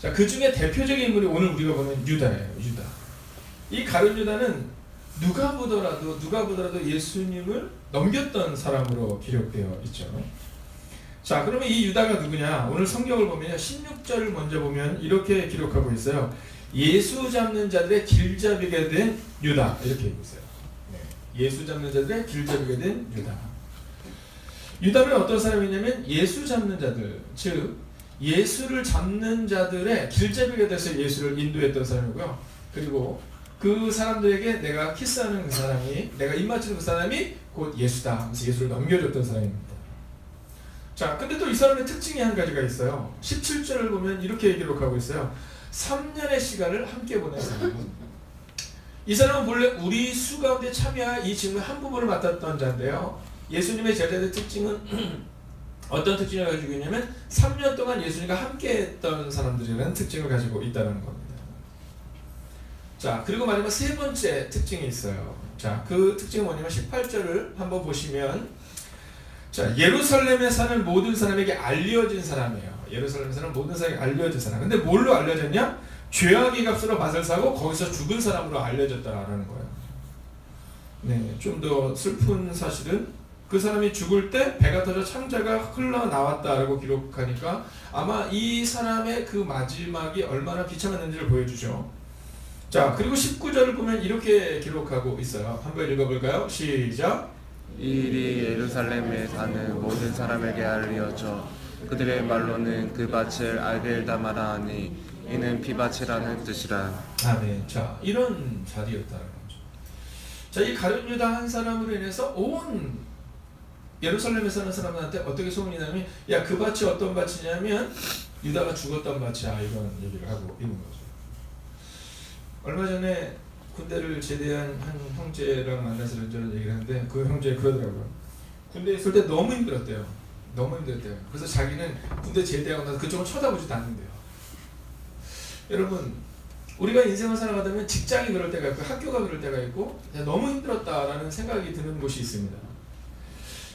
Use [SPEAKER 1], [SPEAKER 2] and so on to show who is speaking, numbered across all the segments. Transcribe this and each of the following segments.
[SPEAKER 1] 자, 그 중에 대표적인 인물이 오늘 우리가 보는 유다예요. 유다. 이 가룟 유다는 누가 보더라도 예수님을 넘겼던 사람으로 기록되어 있죠. 자, 그러면 이 유다가 누구냐? 오늘 성경을 보면 16절을 먼저 보면 이렇게 기록하고 있어요. 예수 잡는 자들의 길잡이가 된 유다, 이렇게 읽고 있어요. 예수 잡는 자들의 길잡이가 된 유다. 유다는 어떤 사람이냐면 예수 잡는 자들, 즉 예수를 잡는 자들의 길잡이가 돼서 예수를 인도했던 사람이고요. 그리고 그 사람들에게 내가 키스하는 그 사람이, 내가 입맞추는 그 사람이 곧 예수다. 그래서 예수를 넘겨줬던 사람입니다. 자, 근데 또 이 사람의 특징이 한 가지가 있어요. 17절을 보면 이렇게 기록하고 있어요. 3년의 시간을 함께 보낸 사람. 이 사람은 본래 우리 수 가운데 참여한 이 직무의 한 부분을 맡았던 자인데요. 예수님의 제자들의 특징은 어떤 특징을 가지고 있냐면 3년 동안 예수님과 함께 했던 사람들이라는 특징을 가지고 있다는 겁니다. 자, 그리고 마지막 세 번째 특징이 있어요. 자, 그 특징은 뭐냐면 18절을 한번 보시면, 자, 예루살렘에 사는 모든 사람에게 알려진 사람이에요. 예루살렘에 사는 모든 사람에게 알려진 사람. 근데 뭘로 알려졌냐? 죄악의 값으로 밭을 사고 거기서 죽은 사람으로 알려졌다라는 거예요. 네, 좀 더 슬픈 사실은 그 사람이 죽을 때 배가 터져 창자가 흘러나왔다라고 기록하니까 아마 이 사람의 그 마지막이 얼마나 비참했는지를 보여주죠. 자, 그리고 19절을 보면 이렇게 기록하고 있어요. 한번 읽어볼까요? 시작.
[SPEAKER 2] 이 일이 예루살렘에 사는 모든 사람에게 알려져 그들의 말로는 그 밭을 알벨다마라 하니 이는 피밭이라는 뜻이라.
[SPEAKER 1] 아멘. 자, 이런 자리였다는 거죠. 자, 이 가룟 유다 한 사람으로 인해서 온 예루살렘에 사는 사람들한테 어떻게 소문이 나면, 야, 그 밭이 어떤 밭이냐면 유다가 죽었던 밭이야, 이런 얘기를 하고 있는 거죠. 얼마 전에 군대를 제대한 한 형제랑 만나서 이런저런 얘기를 하는데 그 형제 그러더라고요. 군대에 있을 때 너무 힘들었대요. 너무 힘들었대요. 그래서 자기는 군대 제대하고 나서 그쪽은 쳐다보지도 않는데요. 여러분, 우리가 인생을 살아가다 보면 직장이 그럴 때가 있고 학교가 그럴 때가 있고 너무 힘들었다라는 생각이 드는 곳이 있습니다.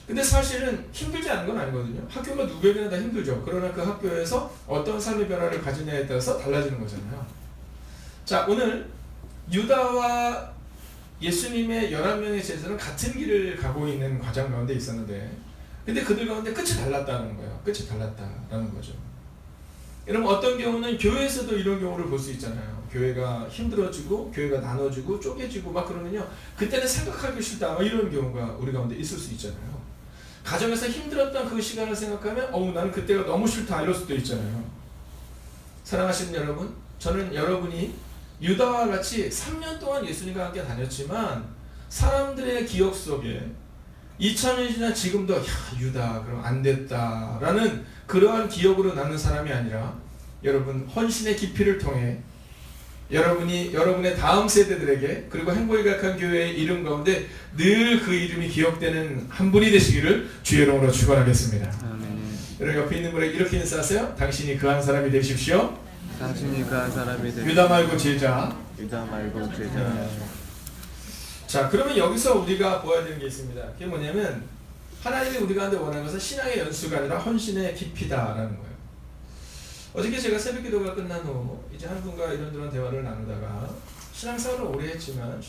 [SPEAKER 1] 근데 사실은 힘들지 않은 건 아니거든요. 학교가 누구에게나 다 힘들죠. 그러나 그 학교에서 어떤 삶의 변화를 가지냐에 따라서 달라지는 거잖아요. 자, 오늘 유다와 예수님의 11명의 제자는 같은 길을 가고 있는 과정 가운데 있었는데, 근데 그들 가운데 끝이 달랐다는 거예요. 끝이 달랐다라는 거죠. 여러분, 어떤 경우는 교회에서도 이런 경우를 볼 수 있잖아요. 교회가 힘들어지고 교회가 나눠지고 쪼개지고 막 그러면요, 그때는 생각하기 싫다 이런 경우가 우리 가운데 있을 수 있잖아요. 가정에서 힘들었던 그 시간을 생각하면 나는 그때가 너무 싫다 이럴 수도 있잖아요. 사랑하시는 여러분, 저는 여러분이 유다와 같이 3년 동안 예수님과 함께 다녔지만 사람들의 기억 속에 2000년이 지난 지금도 야, 유다 그럼 안 됐다라는 그러한 기억으로 남는 사람이 아니라, 여러분 헌신의 깊이를 통해 여러분이 여러분의 다음 세대들에게, 그리고 행복이 가득한 교회의 이름 가운데 늘 그 이름이 기억되는 한 분이 되시기를 주의 이름으로 축원하겠습니다.
[SPEAKER 2] 아멘.
[SPEAKER 1] 여러분, 옆에 있는 분에게 이렇게 인사하세요. 당신이 그 한 사람이 되십시오.
[SPEAKER 2] 당신이 그 한 사람이 되십시오.
[SPEAKER 1] 유다 말고 제자.
[SPEAKER 2] 유다 말고 제자.
[SPEAKER 1] 자, 그러면 여기서 우리가 보아야 되는 게 있습니다. 그게 뭐냐면 하나님이 우리 가운데 원하는 것은 신앙의 연수가 아니라 헌신의 깊이다라는 거예요. 어저께 제가 새벽 기도가 끝난 후 이제 한 분과 이런저런 대화를 나누다가 신앙생활을 오래 했지만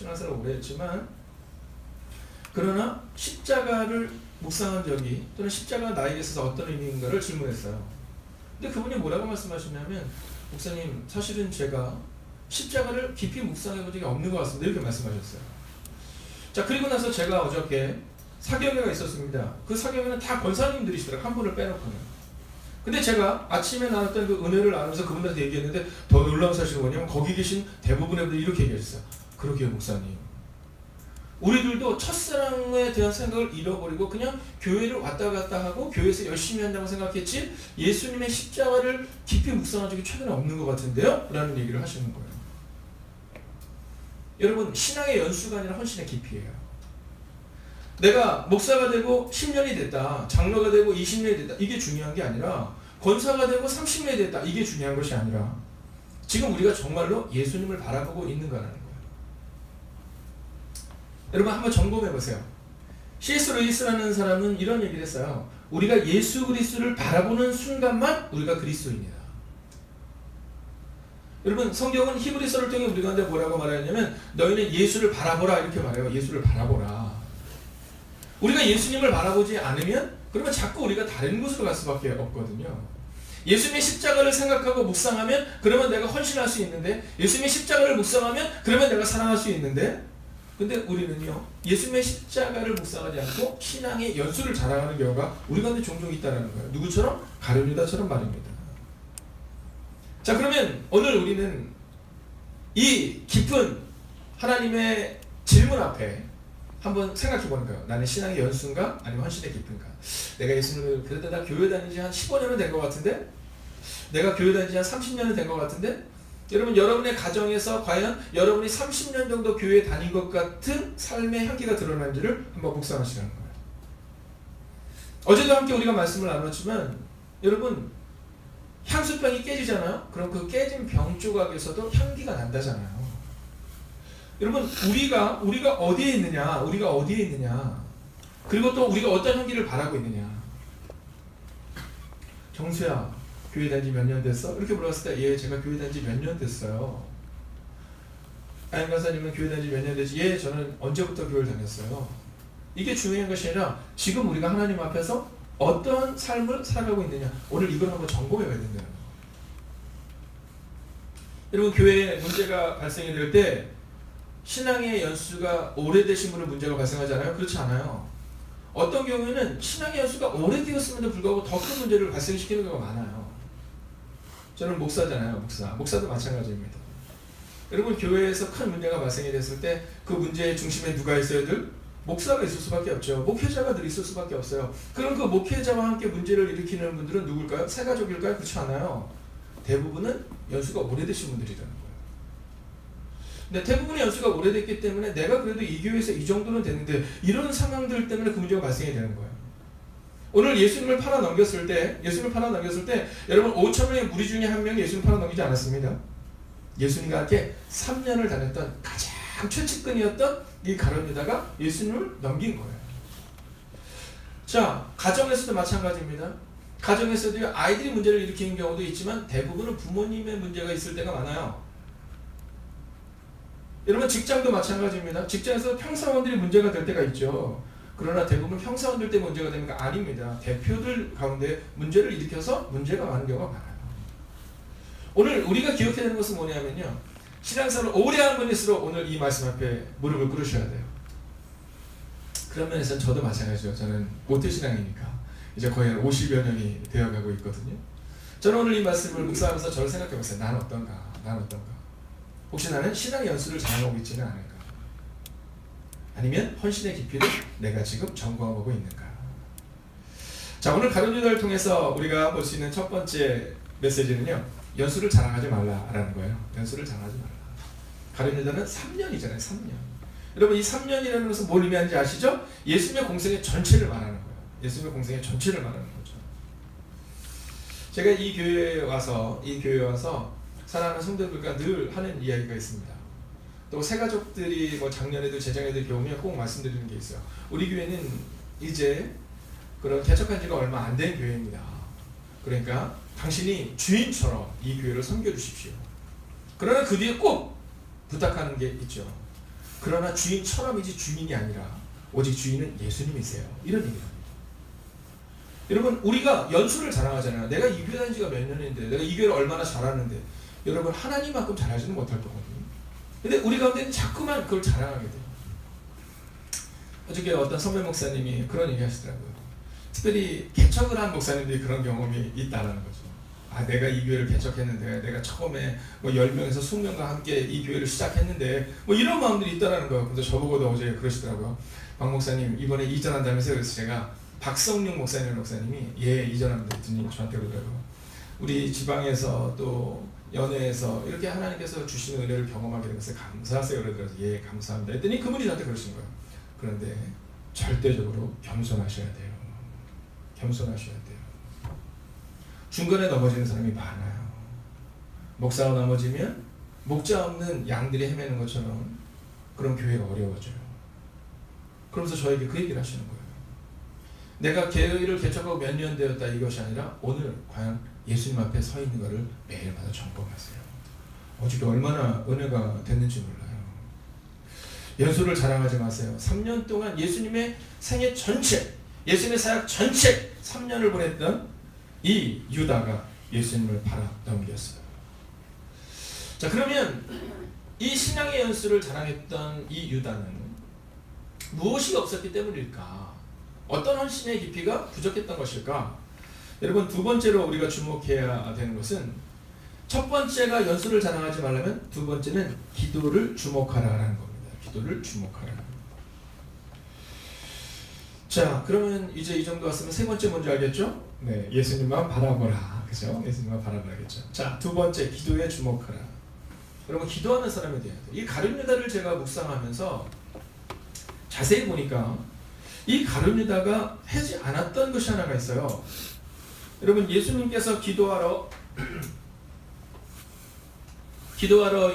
[SPEAKER 1] 그러나 십자가를 묵상한 적이, 또는 십자가가 나에게 있어서 어떤 의미인가를 질문했어요. 근데 그분이 뭐라고 말씀하시냐면, 목사님 사실은 제가 십자가를 깊이 묵상해 본 적이 없는 것 같습니다, 이렇게 말씀하셨어요. 자, 그리고 나서 제가 어저께 사경회가 있었습니다. 그 사경회는 다 권사님들이시더라고요, 한 분을 빼놓고는. 근데 제가 아침에 나눴던 그 은혜를 나누면서 그분들한테 얘기했는데 더 놀라운 사실은 뭐냐면 거기 계신 대부분의 분들이 이렇게 얘기하셨어요. 그러게요, 목사님, 우리들도 첫사랑에 대한 생각을 잃어버리고 그냥 교회를 왔다 갔다 하고 교회에서 열심히 한다고 생각했지 예수님의 십자가를 깊이 묵상한 적이 최근에 없는 것 같은데요? 라는 얘기를 하시는 거예요. 여러분, 신앙의 연수가 아니라 헌신의 깊이예요. 내가 목사가 되고 10년이 됐다, 장로가 되고 20년이 됐다, 이게 중요한 게 아니라, 권사가 되고 30년이 됐다, 이게 중요한 것이 아니라 지금 우리가 정말로 예수님을 바라보고 있는가라는 거예요. 여러분, 한번 점검해 보세요. C.S. 루이스라는 사람은 이런 얘기를 했어요. 우리가 예수 그리스도를 바라보는 순간만 우리가 그리스도인이다. 여러분 성경은 히브리서를 통해 우리 가운데 뭐라고 말하냐면 너희는 예수를 바라보라 이렇게 말해요. 예수를 바라보라. 우리가 예수님을 바라보지 않으면 그러면 자꾸 우리가 다른 곳으로 갈 수밖에 없거든요. 예수님의 십자가를 생각하고 묵상하면 그러면 내가 헌신할 수 있는데, 예수님의 십자가를 묵상하면 그러면 내가 사랑할 수 있는데, 근데 우리는요 예수님의 십자가를 묵상하지 않고 신앙의 연수를 자랑하는 경우가 우리 가운데 종종 있다는 거예요. 누구처럼? 가룟유다처럼 말입니다. 자, 그러면 오늘 우리는 이 깊은 하나님의 질문 앞에 한번 생각해 보는 거예요. 나는 신앙의 연수인가? 아니면 헌신의 깊은가? 내가 예수님을 그래도 나 교회 다닌 지 한 15년은 된 것 같은데? 내가 교회 다닌 지 한 30년은 된 것 같은데? 여러분, 여러분의 가정에서 과연 여러분이 30년 정도 교회에 다닌 것 같은 삶의 향기가 드러난지를 한번 묵상하시라는 거예요. 어제도 함께 우리가 말씀을 나눴지만 여러분, 향수병이 깨지잖아요? 그럼 그 깨진 병 조각에서도 향기가 난다잖아요. 여러분, 우리가 어디에 있느냐? 우리가 어디에 있느냐? 그리고 또 우리가 어떤 향기를 바라고 있느냐? 정수야, 교회 다닌 지 몇 년 됐어? 이렇게 물어봤을 때, 예, 제가 교회 다닌 지 몇 년 됐어요. 아임 간사님은 교회 다닌 지 몇 년 됐지? 예, 저는 언제부터 교회를 다녔어요. 이게 중요한 것이 아니라 지금 우리가 하나님 앞에서 어떤 삶을 살아가고 있느냐. 오늘 이걸 한번 점검해 봐야 된다는 거예요. 여러분, 교회에 문제가 발생이 될 때 신앙의 연수가 오래되신 분은 문제가 발생하잖아요. 그렇지 않아요. 어떤 경우에는 신앙의 연수가 오래되었음에도 불구하고 더 큰 문제를 발생시키는 경우가 많아요. 저는 목사잖아요. 목사도 마찬가지입니다. 여러분, 교회에서 큰 문제가 발생이 됐을 때 그 문제의 중심에 누가 있어야 될? 목사가 있을 수밖에 없죠. 목회자가 늘 있을 수밖에 없어요. 그럼 그 목회자와 함께 문제를 일으키는 분들은 누굴까요? 새가족일까요? 그렇지 않아요. 대부분은 연수가 오래되신 분들이라는 거예요. 근데 대부분의 연수가 오래됐기 때문에 내가 그래도 이 교회에서 이 정도는 됐는데 이런 상황들 때문에 그 문제가 발생이 되는 거예요. 오늘 예수님을 팔아 넘겼을 때 여러분 5천 명의 무리 중에 한 명이 예수님을 팔아 넘기지 않았습니다. 예수님과 함께 3년을 다녔던 가장 최측근이었던 이 가룟유다가 예수님을 넘긴 거예요. 자, 가정에서도 마찬가지입니다. 가정에서도 아이들이 문제를 일으키는 경우도 있지만 대부분은 부모님의 문제가 있을 때가 많아요. 여러분, 직장도 마찬가지입니다. 직장에서 평사원들이 문제가 될 때가 있죠. 그러나 대부분 평사원들 때 문제가 되는 거 아닙니다. 대표들 가운데 문제를 일으켜서 문제가 많은 경우가 많아요. 오늘 우리가 기억해야 되는 것은 뭐냐면요, 신앙생활을 오래 하는 분일수록 오늘 이 말씀 앞에 무릎을 꿇으셔야 돼요. 그런 면에서는 저도 마찬가지죠. 저는 모태신앙이니까 이제 거의 50여 년이 되어가고 있거든요. 저는 오늘 이 말씀을 묵상하면서 저를 생각해봤어요. 난 어떤가? 혹시 나는 신앙의 연수를 잘하고 있지는 않을까? 아니면 헌신의 깊이를 내가 지금 점검하고 있는가? 자, 오늘 가룟유다를 통해서 우리가 볼 수 있는 첫 번째 메시지는요, 연수를 자랑하지 말라라는 거예요. 연수를 자랑하지 말라. 가룟유다는 3년이잖아요. 3년. 여러분, 이 3년이라는 것은 뭘 의미하는지 아시죠? 예수님의 공생의 전체를 말하는 거예요. 예수님의 공생의 전체를 말하는 거죠. 제가 이 교회에 와서 사랑하는 성도들과 늘 하는 이야기가 있습니다. 또 새가족들이 뭐 작년에도 재작년에도 경우에 꼭 말씀드리는 게 있어요. 우리 교회는 이제 그런 개척한 지가 얼마 안 된 교회입니다. 그러니까 당신이 주인처럼 이 교회를 섬겨주십시오. 그러나 그 뒤에 꼭 부탁하는 게 있죠. 그러나 주인처럼이지 주인이 아니라 오직 주인은 예수님이세요. 이런 얘기를 합니다. 여러분, 우리가 연수를 자랑하잖아요. 내가 이 교회 다닌 지가 몇 년인데, 내가 이 교회를 얼마나 잘하는데, 여러분, 하나님만큼 잘하지는 못할 거거든요. 근데 우리 가운데는 자꾸만 그걸 자랑하게 돼요. 어저께 어떤 선배 목사님이 그런 얘기 하시더라고요. 특별히 개척을 한 목사님들이 그런 경험이 있다는 거죠. 아, 내가 이 교회를 개척했는데, 내가 처음에 뭐 10명에서 20명과 함께 이 교회를 시작했는데, 뭐 이런 마음들이 있다는 거예요. 그래서 저보고도 어제 그러시더라고요. 박 목사님, 이번에 이전한다면서요? 그래서 제가 박성룡 목사님이 예, 이전합니다 했더니 저한테 그러더라고요. 우리 지방에서 또 연예에서 이렇게 하나님께서 주시는 은혜를 경험하게 된 것에 감사하세요. 그러더라고요. 예, 감사합니다 했더니 그분이 저한테 그러신 거예요. 그런데 절대적으로 겸손하셔야 돼요. 겸손하셔야 돼요. 중간에 넘어지는 사람이 많아요. 목사가 넘어지면 목자 없는 양들이 헤매는 것처럼 그런 교회가 어려워져요. 그러면서 저에게 그 얘기를 하시는 거예요. 내가 교회를 개척하고 몇 년 되었다 이것이 아니라 오늘 과연 예수님 앞에 서 있는 것을 매일마다 점검하세요. 어저께 얼마나 은혜가 됐는지 몰라요. 연수를 자랑하지 마세요. 3년 동안 예수님의 생애 전체, 예수님의 사역 전체 3년을 보냈던 이 유다가 예수님을 팔아 넘겼어요. 자, 그러면 이 신앙의 연수를 자랑했던 이 유다는 무엇이 없었기 때문일까? 어떤 헌신의 깊이가 부족했던 것일까? 여러분, 두 번째로 우리가 주목해야 되는 것은, 첫 번째가 연수를 자랑하지 말라면 두 번째는 기도를 주목하라라는 겁니다. 기도를 주목하라. 자, 그러면 이제 이 정도 왔으면 세 번째 뭔지 알겠죠? 네, 예수님만 바라보라. 그죠? 예수님만 바라보라겠죠. 자, 두 번째, 기도에 주목하라. 여러분, 기도하는 사람이 돼야 돼요. 이 가룟 유다를 제가 묵상하면서 자세히 보니까 이 가룟 유다가 하지 않았던 것이 하나가 있어요. 여러분, 예수님께서 기도하러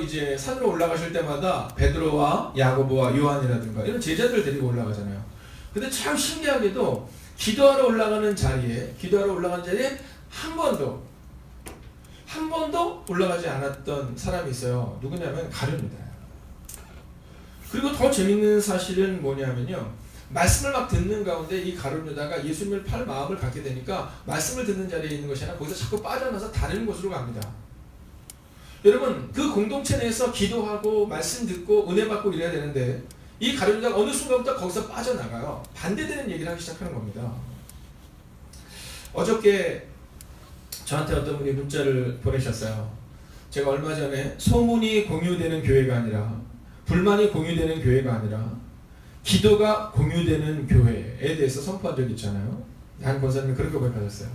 [SPEAKER 1] 이제 산으로 올라가실 때마다 베드로와 야고보와 요한이라든가 이런 제자들 데리고 올라가잖아요. 근데 참 신기하게도 기도하러 올라가는 자리에 한 번도 올라가지 않았던 사람이 있어요. 누구냐면 가룟유다. 그리고 더 재밌는 사실은 뭐냐면요, 말씀을 막 듣는 가운데 이 가룟유다가 예수님을 팔 마음을 갖게 되니까 말씀을 듣는 자리에 있는 것이 아니라 거기서 자꾸 빠져나서 다른 곳으로 갑니다. 여러분, 그 공동체 내에서 기도하고 말씀 듣고 은혜 받고 이래야 되는데 이 가룟유다가 어느 순간부터 거기서 빠져나가요. 반대되는 얘기를 하기 시작하는 겁니다. 어저께 저한테 어떤 분이 문자를 보내셨어요. 제가 얼마 전에 소문이 공유되는 교회가 아니라, 불만이 공유되는 교회가 아니라 기도가 공유되는 교회에 대해서 선포한 적이 있잖아요. 한 권사님이 그렇게 고백하셨어요.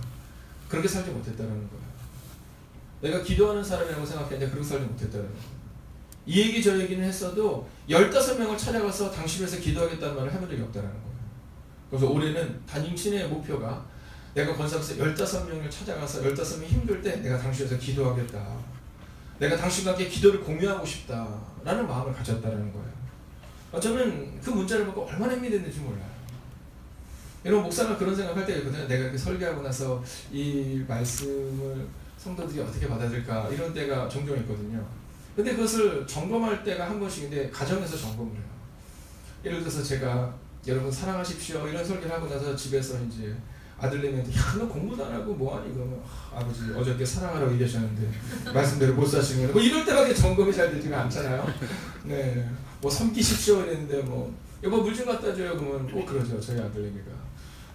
[SPEAKER 1] 그렇게 살지 못했다는 거예요. 내가 기도하는 사람이라고 생각했는데 그렇게 살지 못했다는 거예요. 이 얘기 저 얘기는 했어도 15명을 찾아가서 당신에서 기도하겠다는 말을 해본 적이 없다는 거예요. 그래서 올해는 단임신의 목표가 내가 권사에서 15명을 찾아가서 15명이 힘들 때 내가 당신에서 기도하겠다. 내가 당신과 함께 기도를 공유하고 싶다라는 마음을 가졌다는 거예요. 저는 그 문자를 받고 얼마나 힘이 됐는지 몰라요. 여러분, 목사가 그런 생각할 때가 있거든요. 내가 이렇게 설교하고 나서 이 말씀을 성도들이 어떻게 받아들일까, 이런 때가 종종 있거든요. 근데 그것을 점검할 때가 한 번씩인데 가정에서 점검을 해요. 예를 들어서 제가 여러분 사랑하십시오 이런 설교를 하고 나서 집에서 이제 아들내미한테, 야, 너 공부도 안 하고 뭐하니? 그러면, 아버지 어저께 사랑하라고 얘기하셨는데 말씀대로 못 사시는 거예요. 뭐 이럴 때밖에 점검이 잘 되지가 않잖아요. 네, 뭐 섬기십시오 이랬는데 뭐 여보 물 좀 갖다 줘요 그러면 꼭 그러죠. 저희 아들내미가,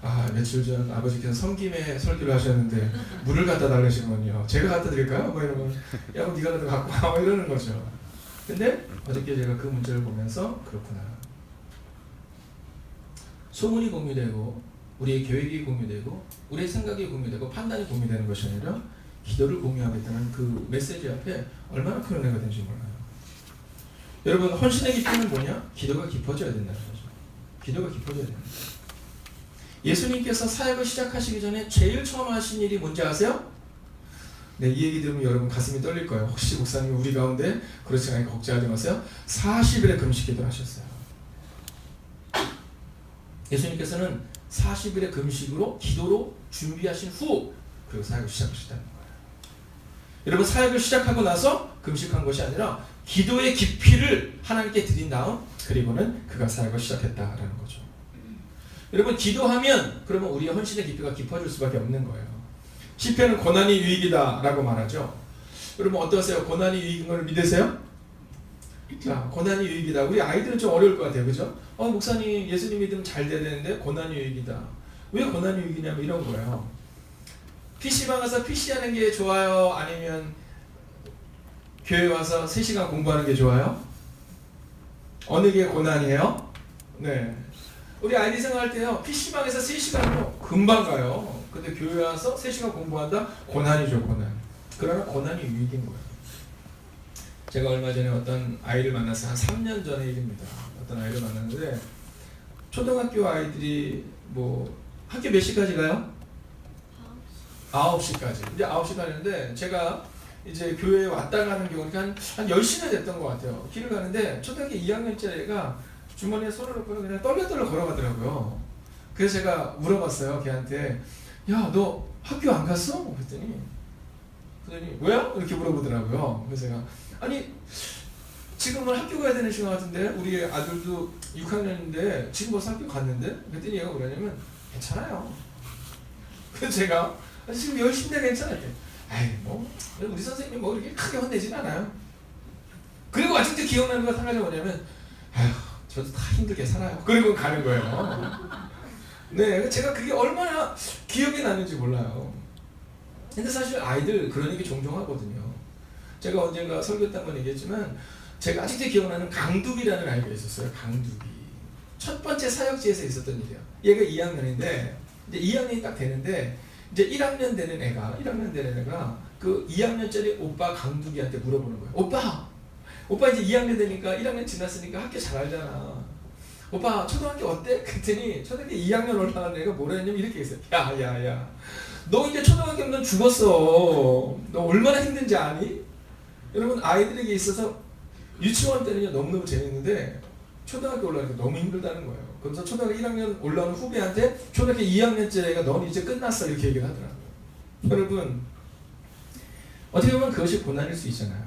[SPEAKER 1] 아, 며칠 전 아버지께서 섬김의 설교를 하셨는데 물을 갖다 달라시군요. 제가 갖다 드릴까요? 뭐 이러면, 야, 그럼 네가 나도 갖고 와, 뭐 이러는 거죠. 근데 어저께 제가 그 문제를 보면서, 그렇구나, 소문이 공유되고 우리의 계획이 공유되고 우리의 생각이 공유되고 판단이 공유되는 것이 아니라 기도를 공유하겠다는 그 메시지 앞에 얼마나 큰 은혜가 되는지 몰라요. 여러분, 헌신의 깊이는 뭐냐? 기도가 깊어져야 된다는 거죠. 기도가 깊어져야 됩니다. 예수님께서 사역을 시작하시기 전에 제일 처음 하신 일이 뭔지 아세요? 네, 이 얘기 들으면 여러분 가슴이 떨릴 거예요. 혹시 목사님이 우리 가운데 그렇지 않으니까 걱정하지 마세요. 40일의 금식 기도를 하셨어요. 예수님께서는 40일의 금식으로 기도로 준비하신 후 그리고 사역을 시작하셨다는 거예요. 여러분, 사역을 시작하고 나서 금식한 것이 아니라 기도의 깊이를 하나님께 드린 다음 그리고는 그가 사역을 시작했다라는 거죠. 여러분, 기도하면 그러면 우리의 헌신의 깊이가 깊어질 수밖에 없는 거예요. 시편은 고난이 유익이다 라고 말하죠. 여러분, 어떠세요? 고난이 유익인 걸 믿으세요? 자, 고난이 유익이다. 우리 아이들은 좀 어려울 것 같아요. 그죠? 목사님, 예수님 믿으면 잘 돼야 되는데 고난이 유익이다. 왜 고난이 유익이냐면 이런 거예요. PC방 가서 PC 하는 게 좋아요? 아니면 교회 와서 3시간 공부하는 게 좋아요? 어느 게 고난이에요? 네. 우리 아이들 생각할 때요, PC방에서 3시간으로 금방 가요. 근데 교회 와서 3시간 공부한다? 고난이죠, 고난. 그러나 고난이 유익인 거예요. 제가 얼마 전에 어떤 아이를 만났어요. 한 3년 전의 일입니다. 어떤 아이를 만났는데 초등학교 아이들이 뭐 학교 몇 시까지 가요? 9시까지. 이제 9시 가는데 제가 이제 교회에 왔다 가는 경우가 한 10시나 됐던 것 같아요. 길을 가는데 초등학교 2학년짜리 애가 주머니에 손을 넣고 그냥 떨려떨려 걸어가더라고요. 그래서 제가 물어봤어요. 걔한테, 야, 너 학교 안 갔어? 그랬더니 그랬더니 왜요? 이렇게 물어보더라고요. 그래서 제가 아니 지금은 학교 가야 되는 시간 같은데 우리 아들도 6학년인데 지금 벌써 학교 갔는데? 그랬더니 얘가 뭐냐면 괜찮아요. 그래서 제가 아니, 지금 열심히 해 괜찮아요. 아이 뭐 우리 선생님이 뭐 이렇게 크게 혼내진 않아요. 그리고 아직도 기억나는 거 한 가지 뭐냐면 아휴 저도 다 힘들게 살아요. 그리고 가는 거예요. 네, 제가 그게 얼마나 기억이 나는지 몰라요. 근데 사실 아이들 그런 얘기 종종 하거든요. 제가 언젠가 설교 때 한번 얘기했지만 제가 아직도 기억나는 강둑이라는 아이가 있었어요. 강둑이. 첫 번째 사역지에서 있었던 일이에요. 얘가 2학년인데 이제 2학년이 딱 되는데 이제 1학년 되는 애가 그 2학년짜리 오빠 강둑이한테 물어보는 거예요. 오빠 이제 2학년 되니까 1학년 지났으니까 학교 잘 알잖아. 오빠 초등학교 어때? 그랬더니 초등학교 2학년 올라간 애가 뭐라 했냐면 이렇게 했어요. 야야야 너 이제 초등학교면 죽었어. 너 얼마나 힘든지 아니? 여러분 아이들에게 있어서 유치원 때는요 너무너무 재밌는데 초등학교 올라가니까 너무 힘들다는 거예요. 그래서 초등학교 1학년 올라오는 후배한테 초등학교 2학년째 애가 넌 이제 끝났어 이렇게 얘기를 하더라고요. 여러분 어떻게 보면 그것이 고난일 수 있잖아요.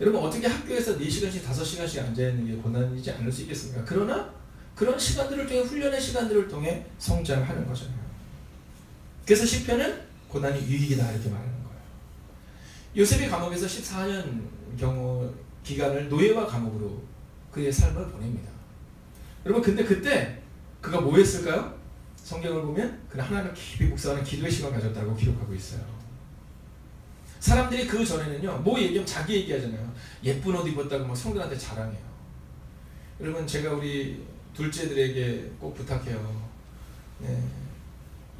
[SPEAKER 1] 여러분 어떻게 학교에서 4시간씩 5시간씩 앉아있는 게 고난이지 않을 수 있겠습니까? 그러나 그런 시간들을 통해 훈련의 시간들을 통해 성장하는 거잖아요. 그래서 시편은 고난이 유익이다 이렇게 말하는 거예요. 요셉이 감옥에서 14년 경우 기간을 노예와 감옥으로 그의 삶을 보냅니다. 여러분 근데 그때 그가 뭐 했을까요? 성경을 보면 그는 하나님을 깊이 묵상하는 기도의 시간을 가졌다고 기록하고 있어요. 사람들이 그 전에는요 뭐 얘기하면 자기 얘기하잖아요. 예쁜 옷 입었다고 막 성들한테 자랑해요. 여러분 제가 우리 둘째들에게 꼭 부탁해요. 네.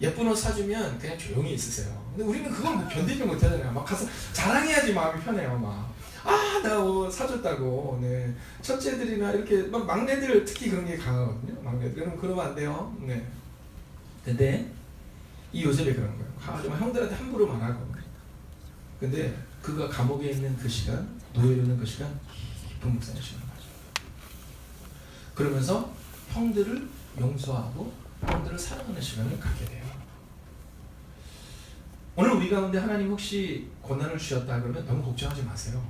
[SPEAKER 1] 예쁜 옷 사주면 그냥 조용히 있으세요. 근데 우리는 그걸 뭐 견디지 못하잖아요. 막 가서 자랑해야지 마음이 편해요. 나 옷 사줬다고. 네. 첫째들이나 이렇게 막 막내들 특히 그런 게 강하거든요. 막내들은 그러면 안 돼요. 네. 근데 이 요셉이 그런 거예요. 하지만 형들한테 함부로 말하고. 근데 그가 감옥에 있는 그 시간, 노예로 있는 그 시간 깊은 묵상의 시간을 가져요. 그러면서 형들을 용서하고 형들을 사랑하는 시간을 갖게 돼요. 오늘 우리 가운데 하나님 혹시 고난을 주셨다 그러면 너무 걱정하지 마세요.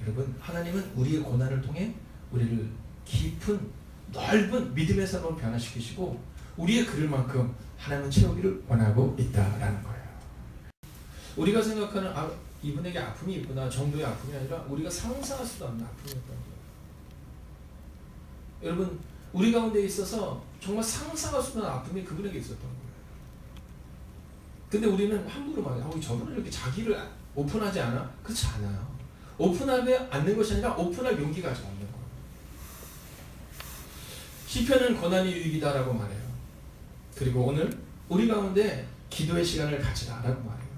[SPEAKER 1] 여러분 하나님은 우리의 고난을 통해 우리를 깊은 넓은 믿음의 삶으로 변화시키시고 우리의 그를 만큼 하나님은 채우기를 원하고 있다라는 거예요. 우리가 생각하는 이분에게 아픔이 있구나 정도의 아픔이 아니라 우리가 상상할 수도 없는 아픔이었던 거예요. 여러분 우리 가운데 있어서 정말 상상할 수 없는 아픔이 그분에게 있었던 거예요. 근데 우리는 함부로 말해요. 저분은 이렇게 자기를 오픈하지 않아? 그렇지 않아요. 오픈하지 않는 것이 아니라 오픈할 용기가 아직 없는 거예요. 시편은 고난이 유익이다라고 말해요. 그리고 오늘 우리 가운데 기도의 시간을 가지라라고 말해요.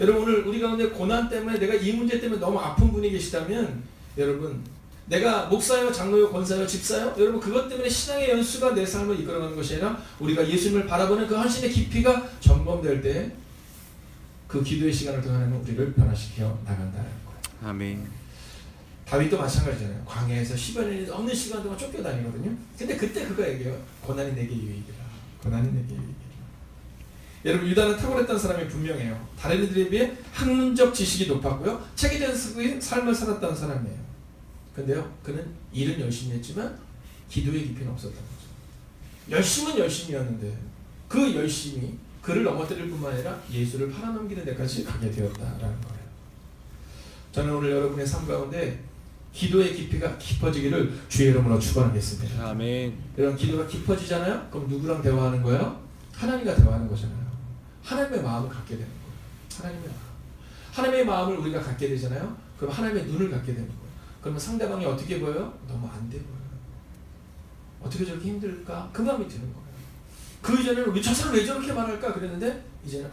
[SPEAKER 1] 여러분 오늘 우리 가운데 고난 때문에 내가 이 문제 때문에 너무 아픈 분이 계시다면 여러분 내가 목사요, 장로요, 권사요, 집사요 여러분 그것 때문에 신앙의 연수가 내 삶을 이끌어가는 것이 아니라 우리가 예수님을 바라보는 그 헌신의 깊이가 점검될 때 그 기도의 시간을 통해 하나님은 우리를 변화시켜 나간다는 거예요.
[SPEAKER 2] 아멘.
[SPEAKER 1] 다윗도 마찬가지잖아요. 광야에서 10여 년이 넘는 시간 동안 쫓겨다니거든요. 근데 그때 그가 얘기해요. 고난이 내게 유익이라. 고난이 내게 유익이라. 여러분 유다는 탁월했던 사람이 분명해요. 다른 이들에 비해 학문적 지식이 높았고요. 체계적인 삶을 살았던 사람이에요. 근데요 그는 일은 열심히 했지만 기도의 깊이는 없었던 거죠. 열심은 열심이었는데 그 열심이 그를 넘어뜨릴 뿐만 아니라 예수를 팔아넘기는 데까지 가게 되었다라는 거예요. 저는 오늘 여러분의 삶 가운데 기도의 깊이가 깊어지기를 주의 이름으로 축원하겠습니다.
[SPEAKER 2] 아멘.
[SPEAKER 1] 여러분 기도가 깊어지잖아요. 그럼 누구랑 대화하는 거예요? 하나님과 대화하는 거잖아요. 하나님의 마음을 갖게 되는 거예요. 하나님의 마음을 우리가 갖게 되잖아요. 그럼 하나님의 눈을 갖게 되는 거예요. 그러면 상대방이 어떻게 보여요? 너무 안 돼 보여요. 어떻게 저렇게 힘들까? 그 마음이 드는 거예요. 그 이전에는 우리 저 사람 왜 저렇게 말할까? 그랬는데 이제는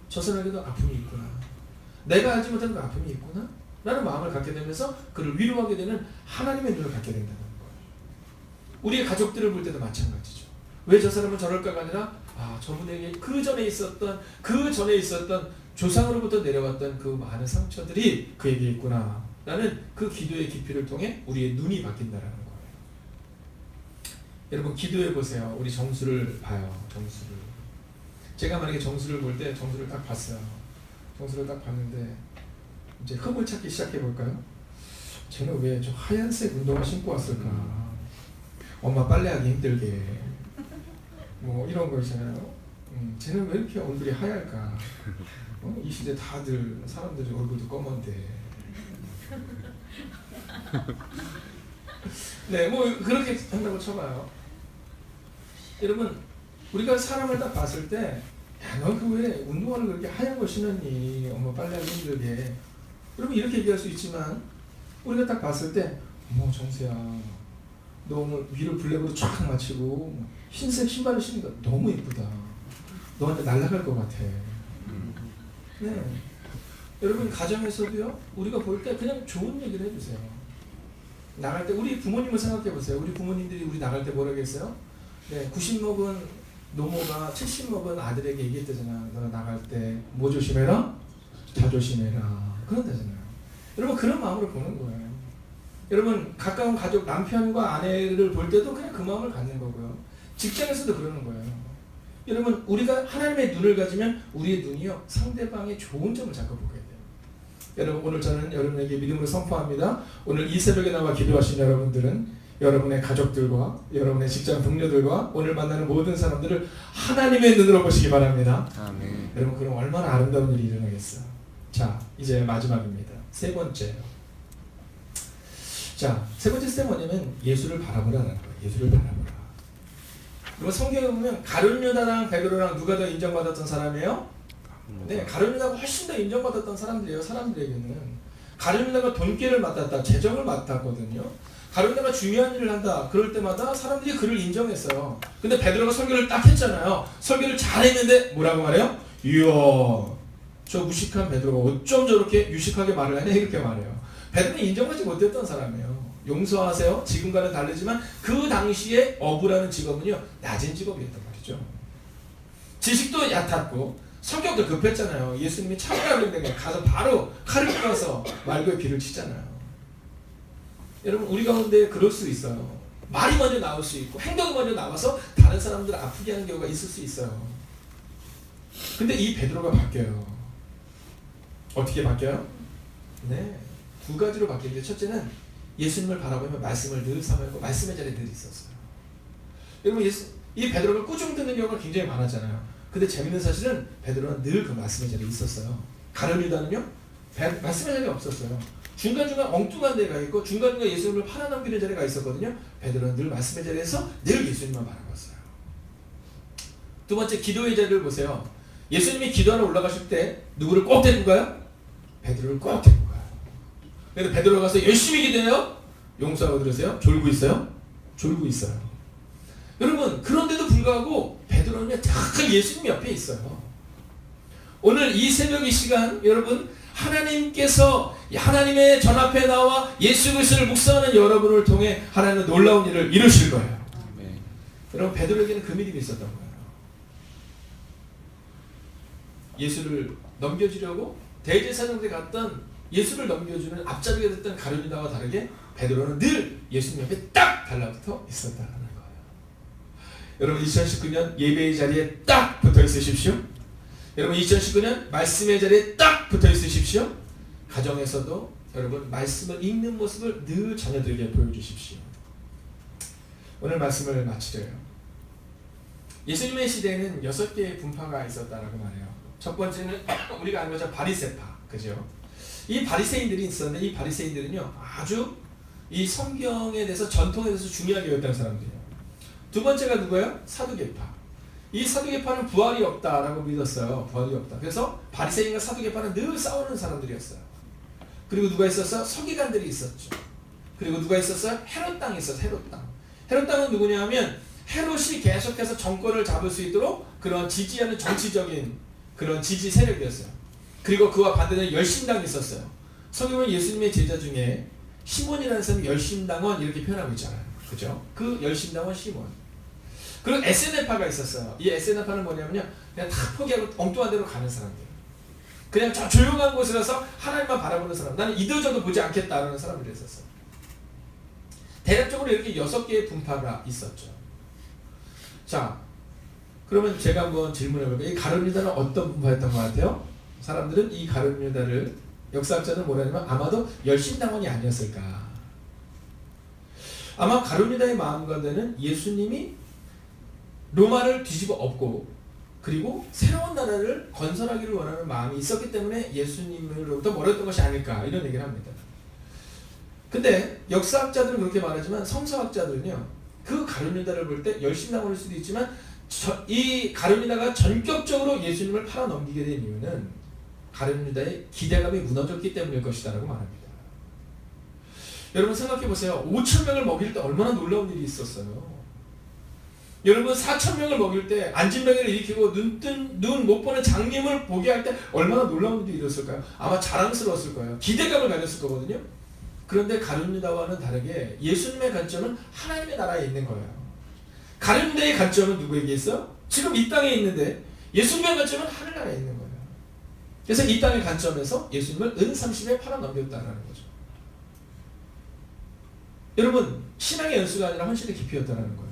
[SPEAKER 1] 저 사람에게도 아픔이 있구나. 내가 알지 못하는 그 아픔이 있구나. 라는 마음을 갖게 되면서 그를 위로하게 되는 하나님의 눈을 갖게 된다는 거예요. 우리의 가족들을 볼 때도 마찬가지죠. 왜 저 사람은 저럴까가 아니라 저분에게 그 전에 있었던 조상으로부터 내려왔던 그 많은 상처들이 그에게 있구나 라는 그 기도의 깊이를 통해 우리의 눈이 바뀐다라는 거예요. 여러분 기도해 보세요. 우리 정수를 봐요. 정수를. 제가 만약에 정수를 볼 때 정수를 딱 봤어요. 정수를 딱 봤는데 이제 흠을 찾기 시작해 볼까요? 쟤는 왜 저 하얀색 운동화 신고 왔을까? 엄마 빨래하기 힘들게 뭐 이런 거 있잖아요. 쟤는 왜 이렇게 얼굴이 하얄까? 이 시대 다들 사람들 얼굴도 검은데. 네, 뭐 그렇게 한다고 쳐봐요. 여러분, 우리가 사람을 딱 봤을 때, 야, 너 그 왜 운동화를 그렇게 하얀 거 신었니? 엄마 빨래하기 힘들게. 여러분 이렇게 얘기할 수 있지만, 우리가 딱 봤을 때, 어머 정수야, 너 오늘 위를 블랙으로 쫙 맞추고 흰색 신발을 신으니까 너무 예쁘다. 너한테 날아갈 것 같아. 네. 여러분 가정에서도요, 우리가 볼 때 그냥 좋은 얘기를 해주세요. 나갈 때 우리 부모님을 생각해 보세요. 우리 부모님들이 우리 나갈 때 뭐라고 했어요? 네, 90 먹은 노모가 70 먹은 아들에게 얘기했다잖아. 너 나갈 때 뭐 조심해라? 자 조심해라. 그런다잖아요. 여러분 그런 마음으로 보는 거예요. 여러분 가까운 가족 남편과 아내를 볼 때도 그냥 그 마음을 갖는 거고요. 직장에서도 그러는 거예요. 여러분 우리가 하나님의 눈을 가지면 우리의 눈이요 상대방의 좋은 점을 자꾸 보게 돼요. 여러분 오늘 저는 여러분에게 믿음으로 선포합니다. 오늘 이 새벽에 나와 기도하신 여러분들은 여러분의 가족들과 여러분의 직장 동료들과 오늘 만나는 모든 사람들을 하나님의 눈으로 보시기 바랍니다.
[SPEAKER 2] 아멘.
[SPEAKER 1] 여러분 그럼 얼마나 아름다운 일이 일어나겠어요. 자 이제 마지막입니다. 세 번째요. 자, 세 번째 스텝 뭐냐면 예수를 바라보라는 거예요. 예수를 바라보라. 그리고 성경에 보면 가룟 유다랑 베드로랑 누가 더 인정받았던 사람이에요? 네, 가룟 유다가 훨씬 더 인정받았던 사람들이에요. 사람들에게는 가룟 유다가 돈꾀를 맡았다, 재정을 맡았거든요. 가룟 유다가 중요한 일을 한다. 그럴 때마다 사람들이 그를 인정했어요. 근데 베드로가 설교를 딱 했잖아요. 설교를 잘했는데 뭐라고 말해요? 이야, 저 무식한 베드로가 어쩜 저렇게 유식하게 말을 하냐 이렇게 말해요. 베드로는 인정하지 못했던 사람이에요. 용서하세요. 지금과는 다르지만 그 당시에 어부라는 직업은요 낮은 직업이었단 말이죠. 지식도 얕았고 성격도 급했잖아요. 예수님이 참으라 그랬는데 가서 바로 칼을 껴서 말고의 비를 치잖아요. 여러분 우리 가운데 그럴 수 있어요. 말이 먼저 나올 수 있고 행동이 먼저 나와서 다른 사람들을 아프게 하는 경우가 있을 수 있어요. 근데 이 베드로가 바뀌어요. 어떻게 바뀌어요? 네, 두 가지로 바뀌는데 첫째는 예수님을 바라보며 말씀을 늘 삼았고 말씀의 자리에 늘 있었어요. 여러분 이 베드로가 꾸중 듣는 경우가 굉장히 많았잖아요. 근데 재밌는 사실은 베드로는 늘 그 말씀의 자리에 있었어요. 가룟 유다는요 말씀의 자리가 없었어요. 중간중간 엉뚱한 데가 있고 중간중간 예수님을 팔아넘기는 자리가 있었거든요. 베드로는 늘 말씀의 자리에서 늘 예수님만 바라봤어요. 두 번째 기도의 자리를 보세요. 예수님이 기도하러 올라가실 때 누구를 꼭 데리고 가요? 베드로를 꼭 데리고 가요. 그래서 베드로 가서 열심히 기도해요. 용서하고 들으세요. 졸고 있어요? 졸고 있어요. 여러분 그런데도 불구하고 베드로는 딱 예수님 옆에 있어요. 오늘 이 새벽 이 시간 여러분 하나님께서 하나님의 전 앞에 나와 예수 그리스도를 묵상하는 여러분을 통해 하나님은 놀라운 일을 이루실 거예요.
[SPEAKER 2] 네.
[SPEAKER 1] 여러분 베드로에게는 그 믿음이 있었던 거예요. 예수를 넘겨주려고 대제사장들이 갔던 예수를 넘겨주는 앞자리에 됐던 가룟 유다와 다르게 베드로는 늘 예수님 옆에 딱 달라붙어 있었다는 거예요. 여러분 2019년 예배의 자리에 딱 붙어 있으십시오. 여러분 2019년 말씀의 자리에 딱 붙어 있으십시오. 가정에서도 여러분 말씀을 읽는 모습을 늘 자녀들에게 보여주십시오. 오늘 말씀을 마치려요. 예수님의 시대에는 6개의 분파가 있었다라고 말해요. 첫 번째는 우리가 아는 것처럼 바리새파, 그죠? 이 바리새인들이 있었는데 이 바리새인들은요 아주 이 성경에 대해서 전통에 대해서 중요하게 여겼던 사람들이에요. 두 번째가 누구예요? 사두개파. 이 사두개파는 부활이 없다라고 믿었어요. 부활이 없다. 그래서 바리새인과 사두개파는 늘 싸우는 사람들이었어요. 그리고 누가 있었어요? 서기관들이 있었죠. 그리고 누가 있었어요? 헤롯 땅이 있었어요. 헤롯 땅. 헤롯 땅은 누구냐면 헤롯이 계속해서 정권을 잡을 수 있도록 그런 지지하는 정치적인 그런 지지 세력이었어요. 그리고 그와 반대로 열심당이 있었어요. 성경은 예수님의 제자 중에 시몬이라는 사람이 열심당원 이렇게 표현하고 있잖아요. 그죠? 그 열심당원 시몬. 그리고 에세네파가 있었어요. 이 에세네파는 뭐냐면요, 그냥 다 포기하고 엉뚱한 데로 가는 사람들. 그냥 저 조용한 곳에 가서 하나님만 바라보는 사람. 나는 이도저도 보지 않겠다라는 사람들이 있었어요. 대략적으로 이렇게 6개의 분파가 있었죠. 자, 그러면 제가 한번 질문해 볼게요. 이 가룟 유다는 어떤 분파였던 것 같아요? 사람들은 이 가룟 유다를, 역사학자들은 뭐라냐면 아마도 열심당원이 아니었을까. 아마 가룟 유다의 마음가대는 예수님이 로마를 뒤집어 엎고 그리고 새로운 나라를 건설하기를 원하는 마음이 있었기 때문에 예수님으로부터 멀었던 것이 아닐까, 이런 얘기를 합니다. 근데 역사학자들은 그렇게 말하지만 성서학자들은요, 그 가룟 유다를 볼 때 열심당원일 수도 있지만 이 가룟 유다가 전격적으로 예수님을 팔아넘기게 된 이유는 가룟 유다의 기대감이 무너졌기 때문일 것이다라고 말합니다. 여러분 생각해 보세요. 5,000명을 먹일 때 얼마나 놀라운 일이 있었어요. 여러분 4,000명을 먹일 때 안진병을 일으키고 눈 못 보는 장님을 보게 할 때 얼마나 놀라운 일이 일었을까요? 아마 자랑스러웠을 거예요. 기대감을 가졌을 거거든요. 그런데 가룟 유다와는 다르게 예수님의 관점은 하나님의 나라에 있는 거예요. 가룟 유다의 관점은 누구에게 있어? 지금 이 땅에 있는데 예수님의 관점은 하늘나라에 있는 거예요. 그래서 이 땅의 관점에서 예수님을 은 30에 팔아넘겼다는 거죠. 여러분 신앙의 연수가 아니라 헌신의 깊이였다는 거예요.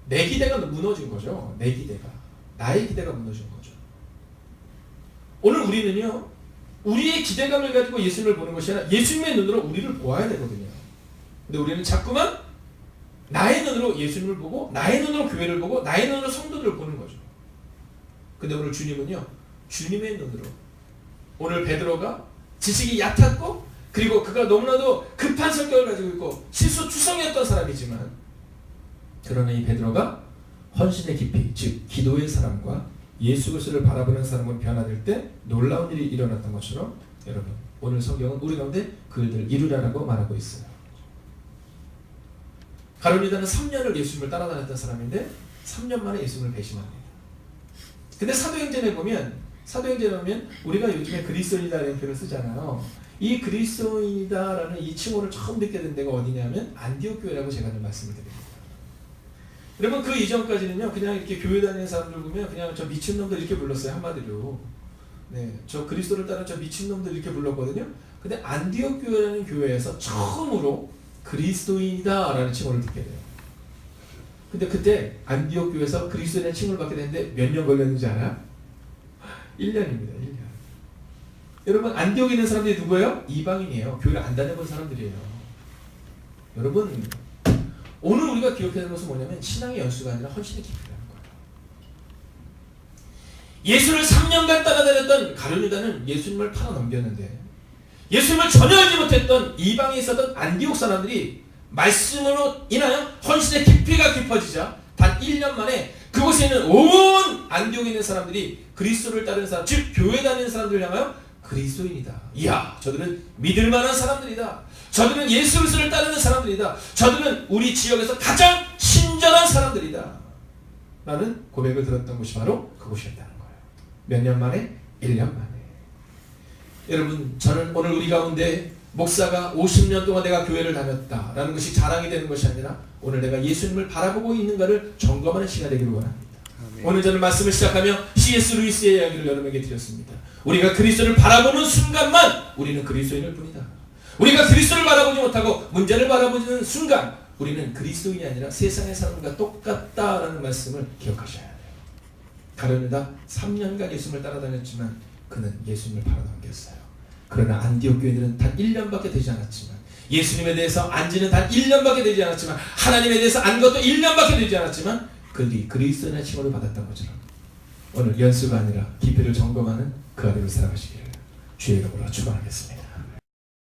[SPEAKER 1] 내 기대가 무너진 거죠. 내 기대가. 나의 기대가 무너진 거죠. 오늘 우리는요, 우리의 기대감을 가지고 예수님을 보는 것이 아니라 예수님의 눈으로 우리를 보아야 되거든요. 근데 우리는 자꾸만 나의 눈으로 예수님을 보고 나의 눈으로 교회를 보고 나의 눈으로 성도들을 보는 거죠. 근데 오늘 주님은요, 주님의 눈으로, 오늘 베드로가 지식이 얕았고 그리고 그가 너무나도 급한 성격을 가지고 있고 실수투성이었던 사람이지만, 그러나 이 베드로가 헌신의 깊이, 즉 기도의 사람과 예수 그리스도를 바라보는 사람으로 변화될 때 놀라운 일이 일어났던 것처럼, 여러분 오늘 성경은 우리 가운데 그 일들을 이루라라고 말하고 있어요. 가룟 유다는 3년을 예수님을 따라다녔던 사람인데 3년 만에 예수님을 배신합니다. 근데 사도행전에 보면 우리가 요즘에 그리스도인이다라는 표현을 쓰잖아요. 이 그리스도인이다라는 이 칭호를 처음 듣게 된 데가 어디냐면 안디옥 교회라고 제가 늘 말씀을 드립니다. 여러분 그 이전까지는요, 그냥 이렇게 교회 다니는 사람들 보면 그냥 저 미친놈들 이렇게 불렀어요. 한마디로. 네, 저 그리스도를 따르는 저 미친놈들 이렇게 불렀거든요. 근데 안디옥 교회라는 교회에서 처음으로 그리스도인이다 라는 칭호를 듣게 돼요. 근데 그때 안디옥 교회에서 그리스도인의 칭호를 받게 되는데 몇 년 걸렸는지 알아요? 1년입니다. 1년. 여러분 안디옥에 있는 사람들이 누구예요? 이방인이에요. 교회를 안 다녀본 사람들이에요. 여러분 오늘 우리가 기억해야 되는 것은 뭐냐면 신앙의 연수가 아니라 헌신의 깊이라는 거예요. 예수를 3년간 따라다녔던 가룟 유다는 예수님을 팔아넘겼는데, 예수님을 전혀 알지 못했던 이방에 있었던 안디옥 사람들이 말씀으로 인하여 헌신의 깊이가 깊어지자 단 1년 만에 그곳에 있는 온 안디옥에 있는 사람들이 그리스도를 따르는 사람, 즉 교회 다니는 사람들을 향하여 그리스도인이다. 이야, 저들은 믿을 만한 사람들이다. 저들은 예수 그리스도를 따르는 사람들이다. 저들은 우리 지역에서 가장 친절한 사람들이다. 라는 고백을 들었던 곳이 바로 그곳이었다는 거예요. 몇 년 만에? 1년 만에. 여러분 저는 오늘 우리 가운데 목사가 50년 동안 내가 교회를 다녔다라는 것이 자랑이 되는 것이 아니라 오늘 내가 예수님을 바라보고 있는가를 점검하는 시간이 되기를 원합니다. 아멘. 오늘 저는 말씀을 시작하며 C.S. 루이스의 이야기를 여러분에게 드렸습니다. 우리가 그리스도를 바라보는 순간만 우리는 그리스도인일 뿐이다. 우리가 그리스도를 바라보지 못하고 문제를 바라보는 순간 우리는 그리스도인이 아니라 세상의 사람과 똑같다라는 말씀을 기억하셔야 돼요. 가룟 유다 3년간 예수님을 따라다녔지만 그는 예수님을 팔아넘겼어요. 그러나 안디옥 교회들은 단 1년밖에 되지 않았지만, 예수님에 대해서 안지는 단 1년밖에 되지 않았지만, 하나님에 대해서 안 것도 1년밖에 되지 않았지만 그들이 그리스도인의 칭호를 받았던 것처럼 오늘 연수가 아니라 깊이를 점검하는 그 아래로 살아가시기를 주의 이름으로 축원하겠습니다.